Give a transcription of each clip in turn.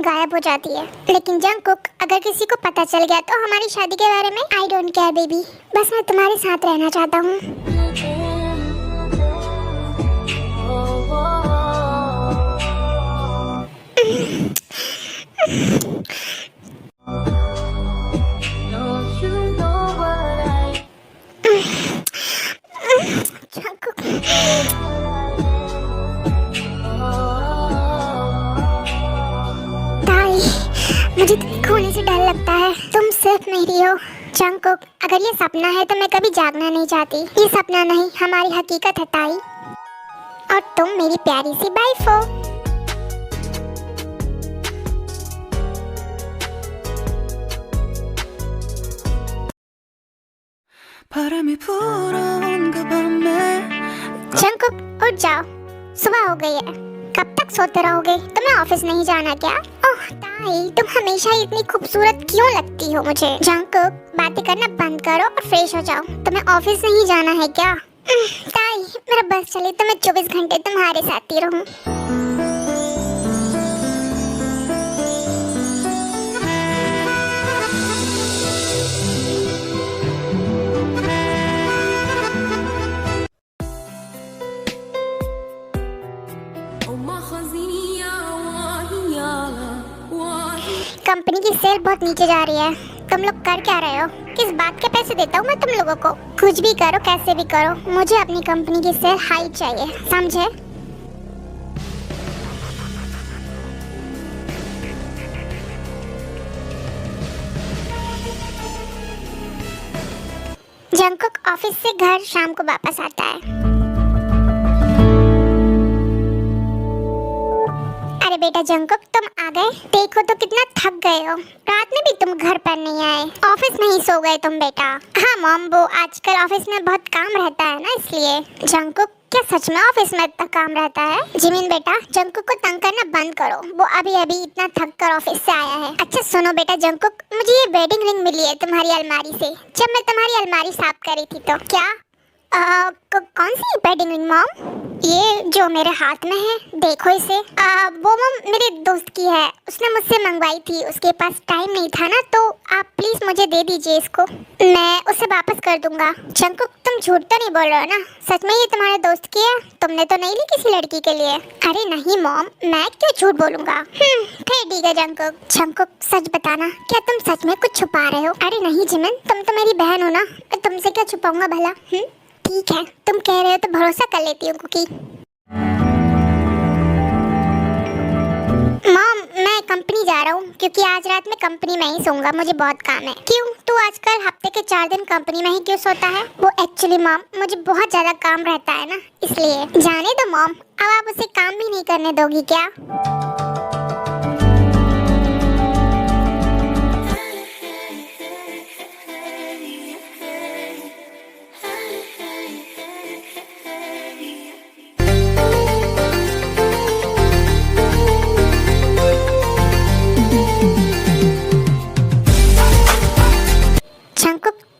गायब हो जाती है। लेकिन जंगकुक, अगर किसी को पता चल गया तो हमारी शादी के बारे में, आई डोंट केयर बेबी, बस मैं तुम्हारे साथ रहना चाहता हूँ। मुझे तुम्हें खोने से डर लगता है, तुम सिर्फ मेरी हो। जंगकुक, अगर ये सपना है तो मैं कभी जागना नहीं चाहती। ये सपना नहीं, हमारी हकीकत है ताई, और तुम मेरी प्यारी सी वाइफ हो। जंगकुक, उठ जाओ, सुबह हो गई है। कब तक सोते रहोगे? तुम्हें ऑफिस नहीं जाना क्या? ओह ताई, तुम हमेशा इतनी खूबसूरत क्यों लगती हो मुझे? जंगकुक, बातें करना बंद करो और फ्रेश हो जाओ। तुम्हें ऑफिस नहीं जाना है क्या? ताई, मेरा बस चले तो मैं 24 घंटे तुम्हारे साथ ही रहूं। कंपनी की सेल बहुत नीचे जा रही है। तुम लोग कर क्या रहे हो? किस बात के पैसे देता हूँ मैं तुम लोगों को? कुछ भी करो, कैसे भी करो, मुझे अपनी कंपनी की सेल हाई चाहिए, समझे? जंगकुक ऑफिस से घर शाम को वापस आता है। अरे बेटा जंगकुक, तुम आ गए। देखो तो कितना थक गए हो, रात में भी तुम घर पर नहीं आए, ऑफिस में ही सो गए तुम बेटा। हाँ मॉम, वो आजकल ऑफिस में बहुत काम रहता है ना, इसलिए। जंगकुक, क्या सच में ऑफिस में इतना काम रहता है? जिमिन बेटा, जंगकुक को तंग करना बंद करो, वो अभी अभी इतना थक कर ऑफिस से आया है। अच्छा सुनो बेटा जंगकुक, मुझे ये वेडिंग रिंग मिली है तुम्हारी अलमारी से, जब मैं तुम्हारी अलमारी साफ करी थी तो। क्या? कौन सी वेडिंग रिंग मॉम? ये जो मेरे हाथ में है, देखो इसे। वो मॉम मेरे दोस्त की है, उसने मुझसे मंगवाई थी, उसके पास टाइम नहीं था ना, तो आप प्लीज मुझे दे दीजिए इसको, मैं उसे वापस कर दूंगा। जंगकुक, तुम झूठ तो नहीं बोल रहे हो ना? सच में ये तुम्हारे दोस्त की है? तुमने तो नहीं ली किसी लड़की के लिए? अरे नहीं मॉम, मैं क्यों झूठ बोलूंगा। फिर ठीक है जंगकुक। जंगकुक, सच बताना, क्या तुम सच में कुछ छुपा रहे हो? अरे नहीं जिमिन, तुम तो मेरी बहन हो ना, मैं तुमसे क्या छुपाऊंगा भला। ठीक है, तुम कह रहे हो तो भरोसा कर लेती हूँ कुकी। मॉम, मैं कंपनी जा रहा हूँ क्योंकि आज रात में कंपनी में ही सोऊंगा, मुझे बहुत काम है। क्यों, तू आजकल हफ्ते के 4 दिन कंपनी में ही क्यों सोता है? वो एक्चुअली मॉम, मुझे बहुत ज्यादा काम रहता है ना, इसलिए। जाने दो मॉम, अब आप उसे काम भी नहीं करने दोगी क्या?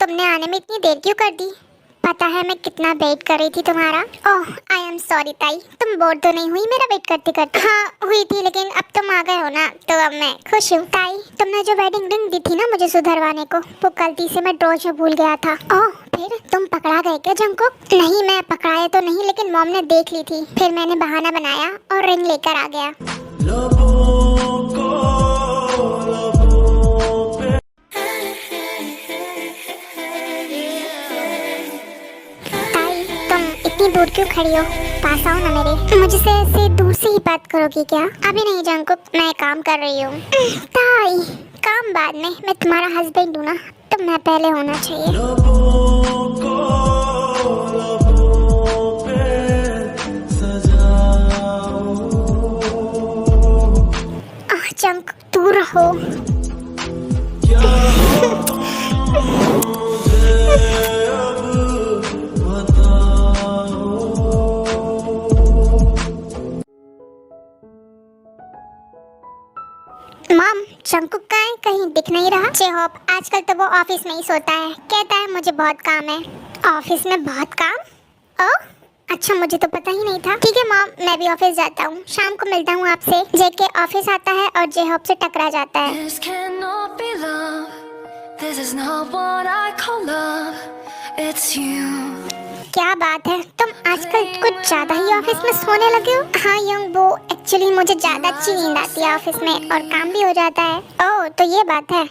तुमने आने में इतनी देर क्यों कर दी? पता है मैं कितना वेट कर रही थी तुम्हारा। ओह आई एम सॉरी ताई, तुम बोर तो नहीं हुई मेरा वेट करते करते? हाँ हुई थी, लेकिन अब तुम आ गए हो ना, तो अब मैं खुश हूँ। ताई, तुमने जो वेडिंग रिंग दी थी ना मुझे सुधरवाने को, वो गलती से मैं ड्रॉर में भूल गया था। ओह, फिर तुम पकड़ा गए क्या जंगकुक? नहीं, मैं पकड़ाया तो नहीं, लेकिन मॉम ने देख ली थी, फिर मैंने बहाना बनाया और रिंग लेकर आ गया। इतनी दूर क्यों खड़ी हो? पास आओ ना मेरे। मुझसे ऐसे दूर से ही बात करोगी क्या? अभी नहीं जंगकुक, मैं काम कर रही हूँ। ताई, काम बाद में, मैं तुम्हारा हस्बैंड हूँ ना, तो मैं पहले होना चाहिए। जंगकुक, दूर रहो। मॉम, जंगकुक कहाँ है? कहीं दिख नहीं रहा। चेहोप, आजकल तो वो ऑफिस में ही सोता है, कहता है मुझे बहुत काम है। ऑफिस में बहुत काम? ओह, अच्छा, मुझे तो पता ही नहीं था। ठीक है मॉम, मैं भी ऑफिस जाता हूँ, शाम को मिलता हूँ आपसे। जेके ऑफिस आता है और जे होप से टकरा जाता है। This cannot be love. This is not what I call love. It's you. क्या बात है, तुम आजकल कुछ ज्यादा ही ऑफिस में सोने लगे हो। हाँ यंग वो, एक्चुअली मुझे ज्यादा अच्छी नींद आती है ऑफिस में और काम भी हो जाता है। ओह, तो ये बात है।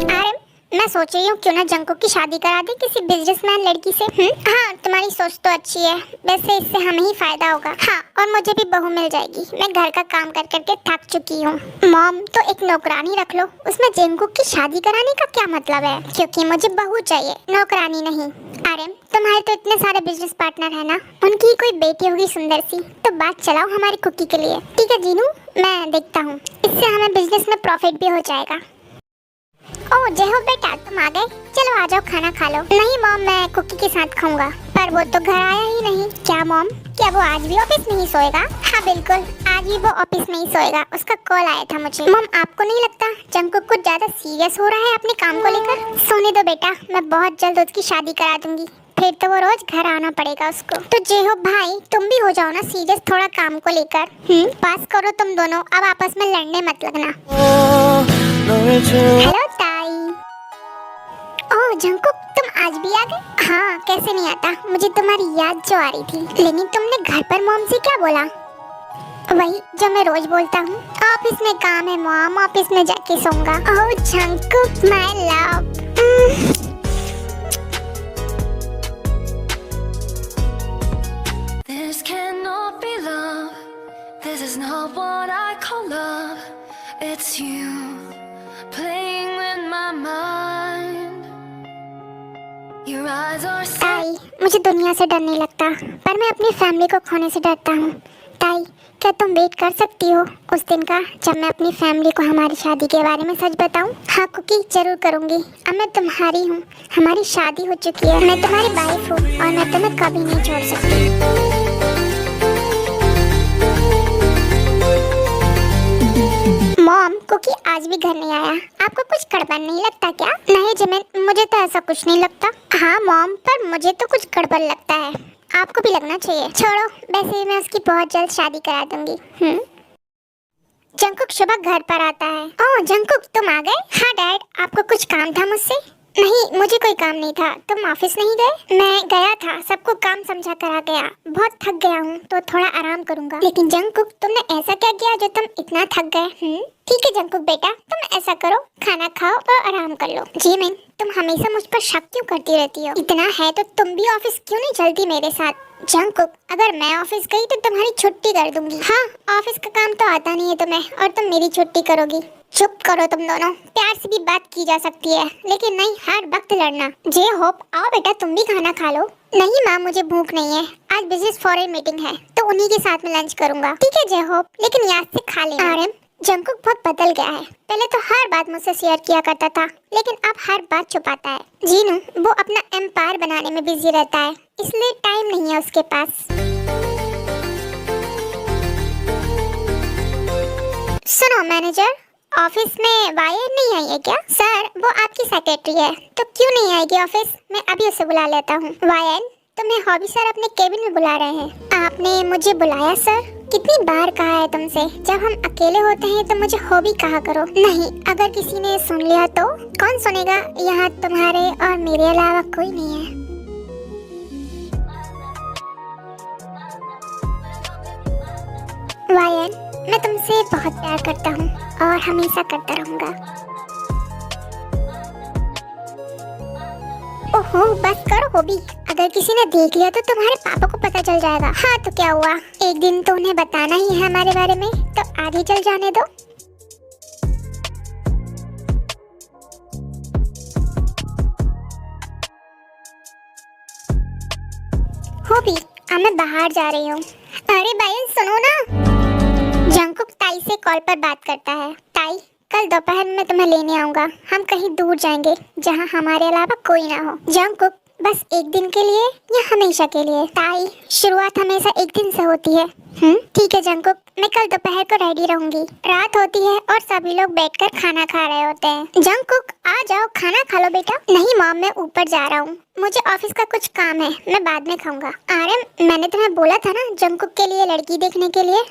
अरे मैं सोच रही हूँ क्यों ना जंकुक की शादी करा दे किसी बिजनेसमैन लड़की से। हाँ, तुम्हारी सोच तो अच्छी है, वैसे इससे हमें ही फायदा होगा। हाँ, और मुझे भी बहू मिल जाएगी। मैं घर का काम कर करके थक चुकी हूँ। मॉम, तो एक नौकरानी रख लो, उसमें जंकुक की शादी कराने का क्या मतलब है? क्योंकि मुझे बहू चाहिए, नौकरानी नहीं। अरे तुम्हारे तो इतने सारे बिजनेस पार्टनर है ना, उनकी कोई बेटी होगी सुंदर सी, तो बात चलाओ हमारी कुकी के लिए। ठीक है जीनू, मैं देखता हूँ, इससे हमें बिजनेस में प्रॉफिट भी हो जाएगा। ओह जय हो बेटा, तुम आ गए। चलो आ जाओ, खाना खा लो। नहीं मॉम, मैं कुकी के साथ खाऊंगा। पर वो तो घर आया ही नहीं। क्या मॉम, क्या वो आज भी ऑफिस में ही सोएगा? हाँ बिल्कुल, आज भी वो ऑफिस में ही सोएगा। उसका कॉल आया था मुझे। मॉम, आपको नहीं लगता जंकुक कुछ ज्यादा सीरियस हो रहा है अपने काम को लेकर? सोने दो बेटा, मैं बहुत जल्द उसकी शादी करा दूंगी, फिर तो वो रोज घर आना पड़ेगा उसको। तो जे हो भाई, तुम भी हो जाओ ना सीरियस थोड़ा काम को लेकर। पास करो तुम दोनों, अब आपस में लड़ने मत लगना। हेलो ताई। ओह जंकुक, तुम आज भी आ गए? हाँ, कैसे नहीं आता, मुझे तुम्हारी याद जो आ रही थी। लेकिन तुमने घर पर मॉम से क्या बोला? वही जो मैं रोज बोलता हूँ, ऑफिस में काम है मॉम, ऑफिस में जाके सोऊंगा। Oh Jungkook my love. This cannot be love. This is not what I call love. It's you playing with my mind. Your eyes are ताई, मुझे दुनिया से डर नहीं लगता, पर मैं अपनी फैमिली को खोने से डरता हूँ। ताई, क्या तुम वेट कर सकती हो उस दिन का जब मैं अपनी फैमिली को हमारी शादी के बारे में सच बताऊं? हाँ कुकी, जरूर करूँगी। अब मैं तुम्हारी हूँ, हमारी शादी हो चुकी है, मैं तुम्हारी वाइफ हूँ और मैं तुम्हें कभी नहीं छोड़ सकती। मॉम, कुकी आज भी घर नहीं आया, आपको कुछ गड़बड़ नहीं लगता क्या? नहीं जिमिन, मुझे तो ऐसा कुछ नहीं लगता। हाँ मॉम, पर मुझे तो कुछ गड़बड़ लगता है, आपको भी लगना चाहिए। छोड़ो, वैसे मैं उसकी बहुत जल्द शादी करा दूंगी। जंकुक सुबह घर पर आता है। ओह जंकुक, तुम आ गए? हाँ डैड, आपको कुछ काम था मुझसे? नहीं, मुझे कोई काम नहीं था। तुम ऑफिस नहीं गए? मैं गया था, सबको काम समझा कर आ गया। बहुत थक गया हूँ तो थोड़ा आराम करूँगा। लेकिन जंकुक, तुमने ऐसा क्या किया जो तुम इतना थक गए? ठीक है जंकुक बेटा, तुम ऐसा करो, खाना खाओ और आराम कर लो। जीमिन, तुम हमेशा मुझ पर शक क्यों करती रहती हो? इतना है तो तुम भी ऑफिस क्यों नहीं चलती मेरे साथ? जंकुक, अगर मैं ऑफिस गई तो तुम्हारी छुट्टी कर दूंगी। हाँ, ऑफिस का काम तो आता नहीं है तुम्हें और तुम मेरी छुट्टी करोगी। चुप करो तुम दोनों, प्यार से भी बात की जा सकती है, लेकिन नहीं हर वक्त लड़ना। जे होप, आओ बेटा तुम भी खाना खा लो। नहीं माँ, मुझे भूख नहीं है, आज बिजनेस फोरम मीटिंग है तो उन्हीं के साथ में लंच करूंगा। ठीक है जे होप, लेकिन याद से खा लेना। आरएम, जंकुक बहुत बदल गया है, पहले तो हर बात मुझसे शेयर किया करता था, लेकिन अब हर बात छुपाता है। जीनू, वो अपना एम्पायर बनाने में बिजी रहता है, इसलिए टाइम नहीं है उसके पास। सुनो मैनेजर, ऑफिस में वायर नहीं आई है क्या? सर, वो आपकी सेक्रेटरी है तो क्यों नहीं आएगी ऑफिस? मैं अभी उसे बुला लेता हूँ। वायर, तुम्हें हॉबी सर अपने केबिन में बुला रहे हैं। आपने मुझे बुलाया सर? कितनी बार कहा है तुमसे, जब हम अकेले होते हैं तो मुझे हॉबी कहा करो। नहीं, अगर किसी ने सुन लिया तो? कौन सुनेगा, यहाँ तुम्हारे और मेरे अलावा कोई नहीं है। वायर, मैं तुमसे बहुत प्यार करता हूँ और हमेशा करता रहूँगा। ओहो, बस करो हॉबी, अगर किसी ने देख लिया तो तुम्हारे पापा को पता चल जाएगा। हाँ तो क्या हुआ, एक दिन तो उन्हें बताना ही है हमारे बारे में, तो आगे चल जाने दो। हॉबी, अब मैं बाहर जा रही हूँ। अरे भाई सुनो ना। जंकुक ताई से कॉल पर बात करता है। ताई, कल दोपहर में तुम्हें लेने आऊंगा, हम कहीं दूर जाएंगे जहां हमारे अलावा कोई ना हो। जंकुक, बस एक दिन के लिए या हमेशा के लिए? ताई, शुरुआत हमेशा एक दिन से होती है। ठीक है जंकुक, मैं कल दोपहर को रेडी रहूंगी। रात होती है और सभी लोग बैठकर खाना खा रहे होते हैं। जंकुक आ जाओ, खाना खा लो बेटा। नहीं मॉम, मैं ऊपर जा रहा हूँ, मुझे ऑफिस का कुछ काम है, मैं बाद में खाऊंगा। आर्यन, मैंने तुम्हें बोला था ना जंकुक के लिए लड़की देखने के लिए।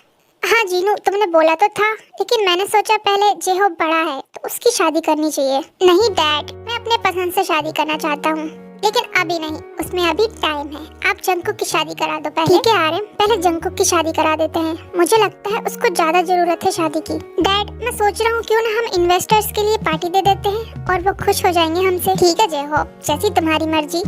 हाँ जीनू, तुमने बोला तो था, लेकिन मैंने सोचा पहले जेहो बड़ा है तो उसकी शादी करनी चाहिए। नहीं डैड, मैं अपने पसंद से शादी करना चाहता हूँ, लेकिन अभी नहीं, उसमें अभी टाइम है। आप जंकुक की शादी करा दो पहले। ठीक है आर्यन, पहले जंकुक की शादी करा देते हैं, मुझे लगता है उसको ज्यादा जरूरत है शादी की। डैड, मैं सोच रहा हूँ क्यों ना हम इन्वेस्टर्स के लिए पार्टी दे देते हैं और वो खुश हो जाएंगे हमसे। ठीक है जेहो, जैसी तुम्हारी मर्जी।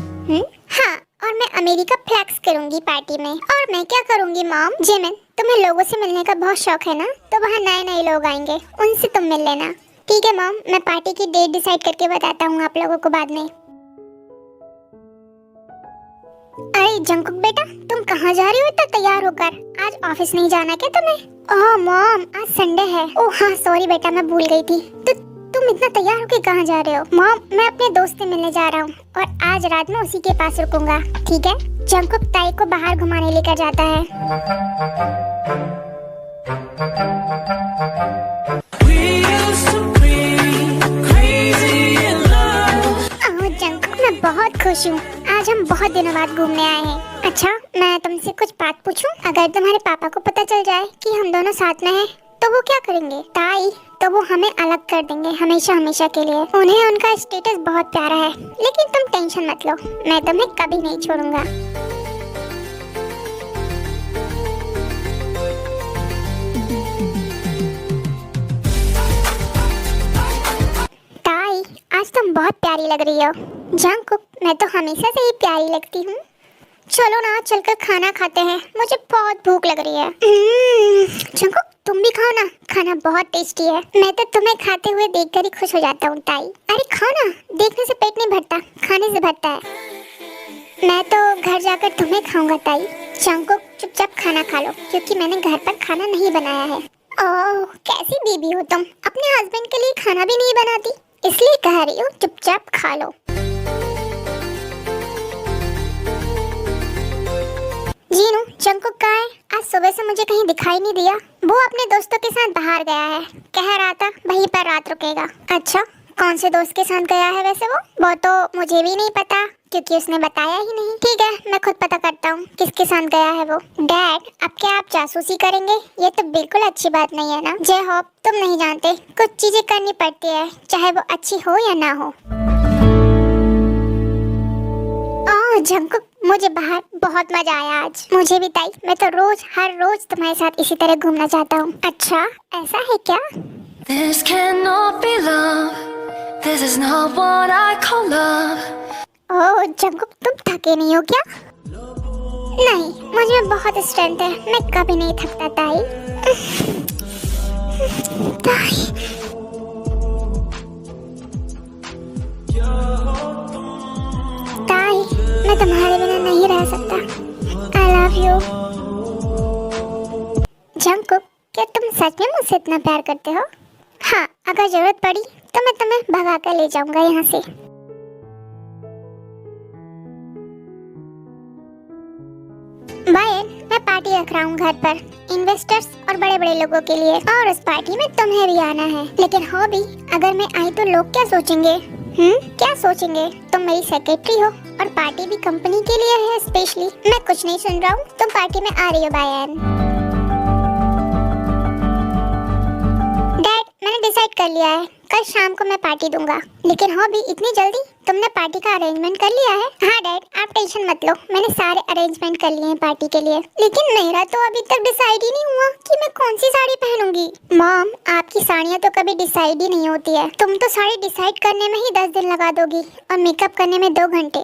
हाँ, और मैं अमेरिका फ्लैक्स करूंगी पार्टी में। और मैं क्या करूंगी मॉम? जेमिन, तुम्हें लोगों से मिलने का बहुत शौक है ना, तो वहाँ नए नए लोग आएंगे, उनसे तुम मिल लेना। ठीक है मॉम, मैं पार्टी की डेट डिसाइड करके बताता हूँ आप लोगों को बाद में। अरे जंकुक बेटा, तुम कहाँ जा रही हो इतना तैयार होकर? आज ऑफिस नहीं जाना क्या तुम्हें? ओह मॉम, आज संडे है। ओह हाँ सॉरी बेटा, मैं भूल गई थी। तो तुम इतना तैयार होकर कहाँ जा रहे हो? मॉम, मैं अपने दोस्त से मिलने जा रहा हूँ और आज रात में उसी के पास रुकूंगा। ठीक है? जंकुक ताई को बाहर घुमाने लेकर जाता है। जंकुक, मैं बहुत खुश हूँ, आज हम बहुत दिनों बाद घूमने आए हैं। अच्छा, मैं तुमसे कुछ बात पूछूं? अगर तुम्हारे पापा को पता चल जाए कि हम दोनों साथ में हैं, तो वो क्या करेंगे? ताई, तो वो हमें अलग कर देंगे हमेशा हमेशा के लिए। उन्हें उनका स्टेटस बहुत प्यारा है, लेकिन तुम टेंशन मत लो, मैं तुम्हें कभी नहीं छोड़ूंगा। ताई, आज तुम बहुत प्यारी लग रही हो। जंकुक, मैं तो हमेशा से ही प्यारी लगती हूँ। चलो ना, चलकर खाना खाते हैं, मुझे बहुत भूख लग रही है। जंकुक, तुम भी खाओ ना, खाना बहुत टेस्टी है। मैं तो तुम्हें खाते हुए देखकर ही खुश हो जाता हूँ ताई। अरे खाओ ना, देखने से पेट नहीं भरता, खाने से भरता है। मैं तो घर जाकर तुम्हें खाऊंगा ताई। जंकुक, चुपचाप खाना खा लो, क्योंकि मैंने घर पर खाना नहीं बनाया है। ओह, कैसी बीबी हो तुम, अपने हस्बैंड के लिए खाना भी नहीं बनाती। इसलिए कह रही हूँ, चुपचाप खा लो। जीनू, जंकुक कहाँ है? आज सुबह से मुझे कहीं दिखाई नहीं दिया। वो अपने दोस्तों के साथ बाहर गया है, कह रहा था वहीं पर रात रुकेगा। अच्छा, कौन से दोस्त के साथ गया है वैसे वो तो मुझे भी नहीं पता, क्योंकि उसने बताया ही नहीं। ठीक है, मैं खुद पता करता हूँ किसके साथ गया है वो। डैड, अब क्या आप जासूसी करेंगे? ये तो बिल्कुल अच्छी बात नहीं है ना। जय होप, तुम नहीं जानते, कुछ चीजें करनी पड़ती है, चाहे वो अच्छी हो या ना हो। ओह जंकुक, मुझे बाहर बहुत मजा आया आज। मुझे भी ताई, मैं तो हर रोज तुम्हारे साथ इसी तरह घूमना चाहता हूँ। अच्छा, ऐसा है क्या? This cannot be love. This is not what I call love. Oh Jungkook, तुम थके नहीं हो क्या? नहीं, मुझ में बहुत स्ट्रेंथ है, मैं कभी नहीं थकता ताई। ताई, ताई, मैं तुम्हारे बिना नहीं रह सकता। I love you. जंकुक, क्या तुम सच में मुझसे इतना प्यार करते हो? हाँ, अगर जरूरत पड़ी तो मैं तुम्हें भगा कर ले जाऊंगा यहाँ से। बाय, मैं पार्टी रख रहा हूँ घर पर, इन्वेस्टर्स और बड़े बड़े लोगों के लिए, और उस पार्टी में तुम्हें भी आना है। लेकिन हो भी, अगर मैं आई तो लोग क्या सोचेंगे? क्या सोचेंगे? तुम मेरी सेक्रेटरी हो और पार्टी भी कंपनी के लिए है स्पेशली। मैं कुछ नहीं सुन रहा हूँ, तुम पार्टी में आ रही हो बायन। डैड, मैंने डिसाइड कर लिया है, कल शाम को मैं पार्टी दूंगा। लेकिन हो भी इतनी जल्दी? तुमने पार्टी का अरेंजमेंट कर लिया है? हाँ डैड, आप टेंशन मत लो, मैंने सारे अरेंजमेंट कर लिए हैं पार्टी के लिए। लेकिन मेरा तो अभी तक डिसाइड ही नहीं हुआ कि मैं कौन सी साड़ी पहनूंगी। मॉम, आपकी साड़ियाँ तो कभी डिसाइड ही नहीं होती है। तुम तो साड़ी डिसाइड करने में ही 10 दिन लगा दोगी और मेकअप करने में 2 घंटे।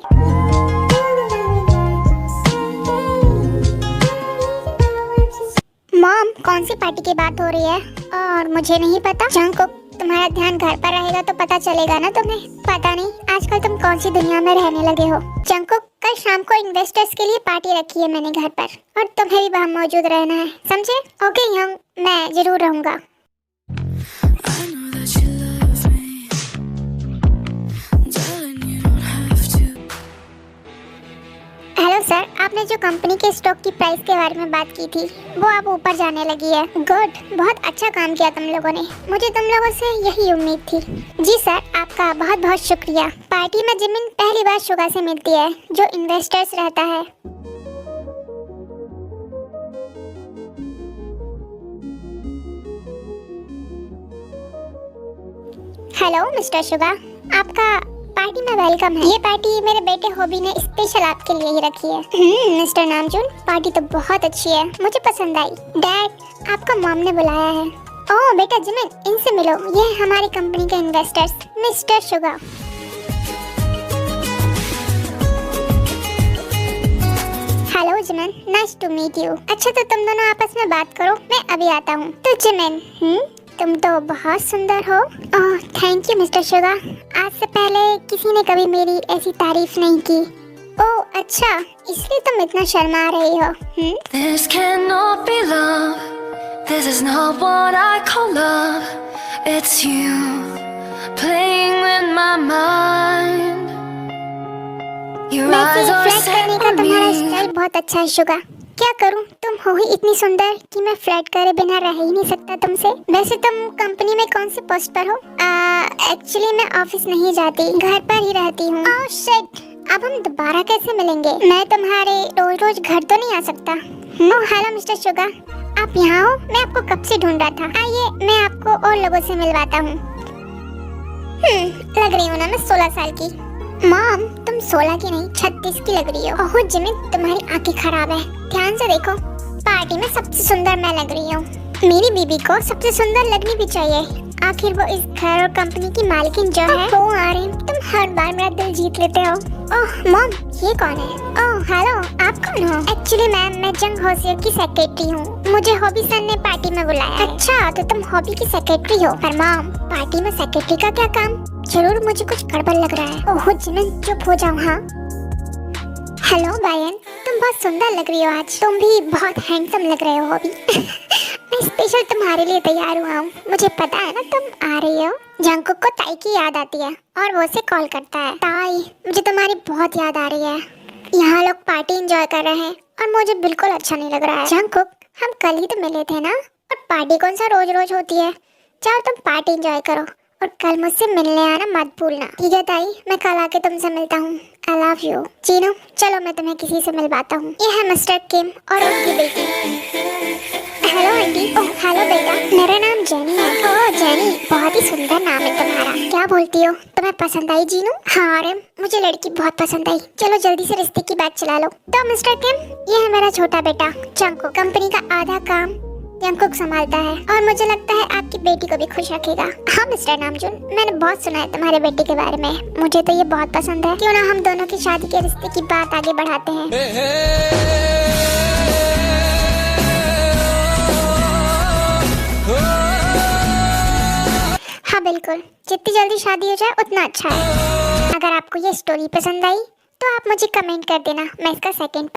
मॉम, कौन सी पार्टी की बात हो रही है? और मुझे नहीं पता। जंकुक, तुम्हारा ध्यान घर पर रहेगा तो पता चलेगा ना तुम्हें। पता नहीं आजकल तुम कौन सी दुनिया में रहने लगे हो। जंकुक, कल शाम को इन्वेस्टर्स के लिए पार्टी रखी है मैंने घर पर, और तुम्हें भी वहाँ मौजूद रहना है, समझे? ओके यंग, मैं जरूर रहूँगा। आपने जो कंपनी के स्टॉक की प्राइस के बारे में बात की थी वो अब ऊपर जाने लगी है। गुड, बहुत अच्छा काम किया तुम लोगों ने। मुझे तुम लोगों से यही उम्मीद थी। जी सर, आपका बहुत बहुत शुक्रिया। पार्टी में जिमिन पहली बार शुगा से मिलती है जो इन्वेस्टर्स रहता है। हेलो मिस्टर शुगा, आपका पार्टी में वेलकम है। ये पार्टी मेरे बेटे हॉबी ने स्पेशल आपके लिए ही रखी है। मिस्टर नामजून, पार्टी तो बहुत अच्छी है, मुझे पसंद आई। डैड, आपका मॉम ने बुलाया है। ओह बेटा जिमिन, इनसे मिलो। ये है हमारी कंपनी के investors, mister Suga. Hello Jimin, nice to meet you. अच्छा तो तुम दोनों आपस में बात करो, मैं अभी आता हूँ। तो जिमिन, तुम तो बहुत सुंदर हो। Oh thank you mister Suga. आज से पहले किसी ने कभी मेरी ऐसी तारीफ नहीं की। ओह अच्छा, इसलिए तुम इतना शर्मा रही हो। This cannot be love. This is not what I call love. It's you playing with my mind. Your eyes are flirt set करने का on तुम्हारा me. स्टाइल बहुत अच्छा है शुगा। क्या करूं, तुम हो ही इतनी सुंदर कि मैं फ्लर्ट करे बिना रह ही नहीं सकता तुमसे। वैसे तुम कंपनी में कौन से पोस्ट पर हो? एक्चुअली मैं ऑफिस नहीं जाती, घर पर ही रहती हूँ। ओह शिट, अब हम दोबारा कैसे मिलेंगे? मैं तुम्हारे रोज रोज घर तो नहीं आ सकता। ओह हेलो मिस्टर शुगा, आप यहाँ हो? मैं आपको कब से ढूंढ रहा था। आइए मैं आपको और लोगों से मिलवाता हूँ। लग रही हूँ ना मैं 16 साल की। मॉम, तुम 16 की नहीं 36 की लग रही हो। ओह जिमिन, तुम्हारी आंखें खराब है, ध्यान से देखो। पार्टी में सबसे सुंदर मैं लग रही हूँ। मेरी बीबी को सबसे सुंदर लगनी भी चाहिए, आखिर वो इस घर और कंपनी की मालकिन जो है। वो आ रही, तुम हर बार मेरा दिल जीत लेते हो। ओह मॉम, ये कौन है? ओह हेलो, आप कौन हो? एक्चुअली मैम, मैं जंग होसियर की सेक्रेटरी हूँ। मुझे हॉबी सर ने पार्टी में बुलाया। अच्छा, तो तुम हॉबी की सेक्रेटरी हो। पर मॉम, पार्टी में सेक्रेटरी का क्या काम? जरूर मुझे कुछ गड़बड़ लग रहा है। ओह जिमिन, चुप हो जाओ। हाँ हेलो बायन, तुम बहुत सुंदर लग रही हो आज। तुम भी बहुत हैंडसम लग रहे हो हॉबी। मैं स्पेशल तुम्हारे लिए तैयार हुआ हूँ। मुझे पता है ना तुम आ रही हो। जंगकुक को ताई की याद आती है और वो उसे कॉल करता है। ताई, मुझे तुम्हारी बहुत याद आ रही है। यहाँ लोग पार्टी एंजॉय कर रहे हैं और मुझे बिल्कुल अच्छा नहीं लग रहा है। जंगकुक, हम कल ही तो मिले थे ना, और पार्टी कौन सा रोज रोज होती है। चलो तुम पार्टी एंजॉय करो और कल मुझसे मिलने आना मत भूलना। ठीक है ताई, मैं कल आके तुमसे मिलता हूँ। I love you. चीनू, चलो मैं तुम्हें किसी से मिलवाता हूँ। ये है मिस्टर किम और उनकी बेटी। Hello aunty. ओह हेलो बेटा, मेरा नाम जेनी है। ओह जेनी, बहुत ही सुंदर नाम है तुम्हारा। क्या बोलती हो, तुम्हें पसंद आई जीनू? हाँ अरे, मुझे लड़की बहुत पसंद आई। चलो जल्दी से रिश्ते की बात चला लो। तो मिस्टर किम, ये है मेरा छोटा बेटा जंगकुक। कंपनी का आधा काम जंगकुक संभालता है और मुझे लगता है आपकी बेटी को भी खुश रखेगा। हाँ मिस्टर नामजून, मैंने बहुत सुना है तुम्हारे बेटे के बारे में। मुझे तो ये बहुत पसंद है। क्यों ना हम दोनों की शादी के रिश्ते की बात आगे बढ़ाते हैं। हाँ बिल्कुल, जितनी जल्दी शादी हो जाए उतना अच्छा है। अगर आपको ये स्टोरी पसंद आई तो आप मुझे कमेंट कर देना, मैं इसका सेकंड